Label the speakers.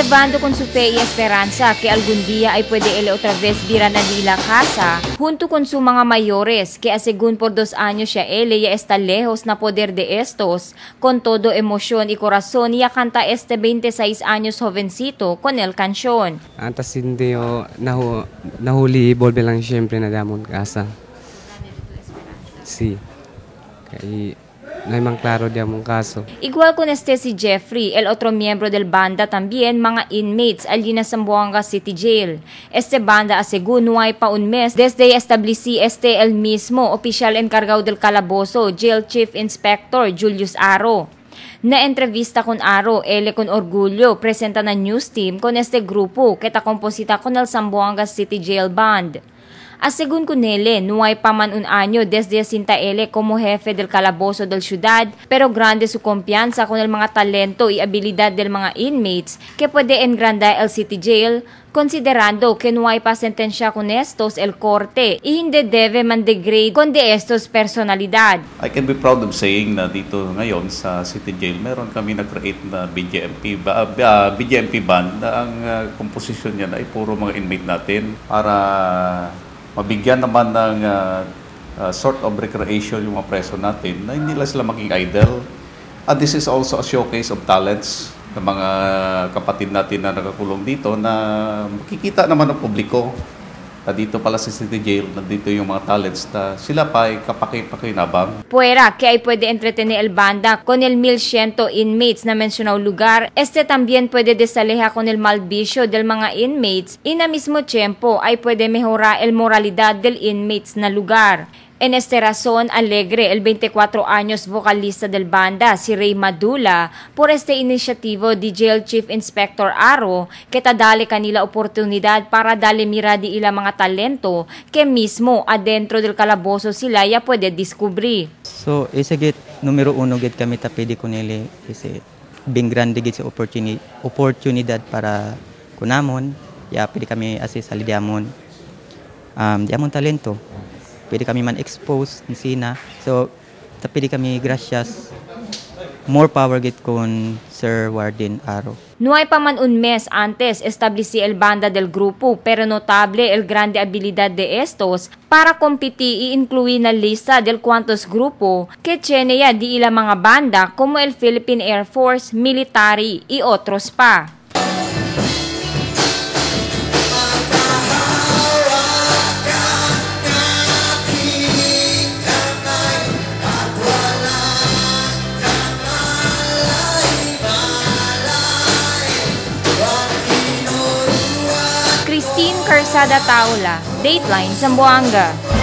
Speaker 1: Probando con su fe y esperanza que algún día ay puede ele otra vez virar na la casa junto con su mga mayores que según por 2 años siya ele ya está lejos na poder de estos con todo emoción y corazón ya canta este 26 años jovencito con el canción.
Speaker 2: Antas hindi nahuli volve lang siyempre na damon casa. Sí. Kaya no hay man claro de among caso.
Speaker 1: Igual con si Jeffrey, el otro miembro del banda también, mga inmates allí na Zamboanga City Jail. Este banda asegún no hay pa un mes desde establecí el mismo oficial encargado del calabozo, Jail Chief Inspector Julius Aro. Na entrevista con Aro, ele con orgullo presenta na news team con este grupo que ta composita con el Zamboanga City Jail Band. Asegun con ele, no hay pa man un año desde asinta ele como jefe del calabozo del ciudad, pero grande su confianza con el mga talento y habilidad del mga inmates que puede engrandar el City Jail, considerando que no hay pa sentensya con estos el korte y hindi debe man degrade con de estos personalidad.
Speaker 3: I can be proud of saying na dito ngayon sa City Jail, meron kami nag-create na BJMP band na ang komposisyon niya ay puro mga inmate natin para mabigyan naman ng sort of recreation yung mga preso natin na hindi lang sila maging idle. And this is also a showcase of talents ng mga kapatid natin na nakakulong dito na makikita naman ng publiko na dito pala sa City Jail, nandito yung mga talents na sila pa ay kapakipakinabang.
Speaker 1: Puera que ay puede entretener el banda con el 1,100 inmates na mencionado lugar, también puede desaleja con el mal vicio del mga inmates y na mismo tiempo ay puede mejorar el moralidad del inmates na lugar. En este razón, alegre el 24 años vocalista del banda, si Ray Madula, por este inisyativo de Jail Chief Inspector Aro, que tadali kanila oportunidad para dali mira di ila mga talento que mismo adentro del calabozo sila ya pwede descubrir.
Speaker 4: So, isa git numero 1 git kami tapidi kunili kasi bing grande git sa oportunidad para kunamon, ya pwede kami assist ali diamon. Diamon talento. Pwede kami man expose ni Sina. So, pwede kami gracias. More power git con Sir Warden Aro.
Speaker 1: No hay pa man un mes antes establecí el banda del grupo, pero notable el grande habilidad de estos para competir y incluir na lista del cuantos grupo que tiene ya di ila mga banda como el Philippine Air Force, military y otros pa. Christine Carsada Taula, Dateline, Zamboanga.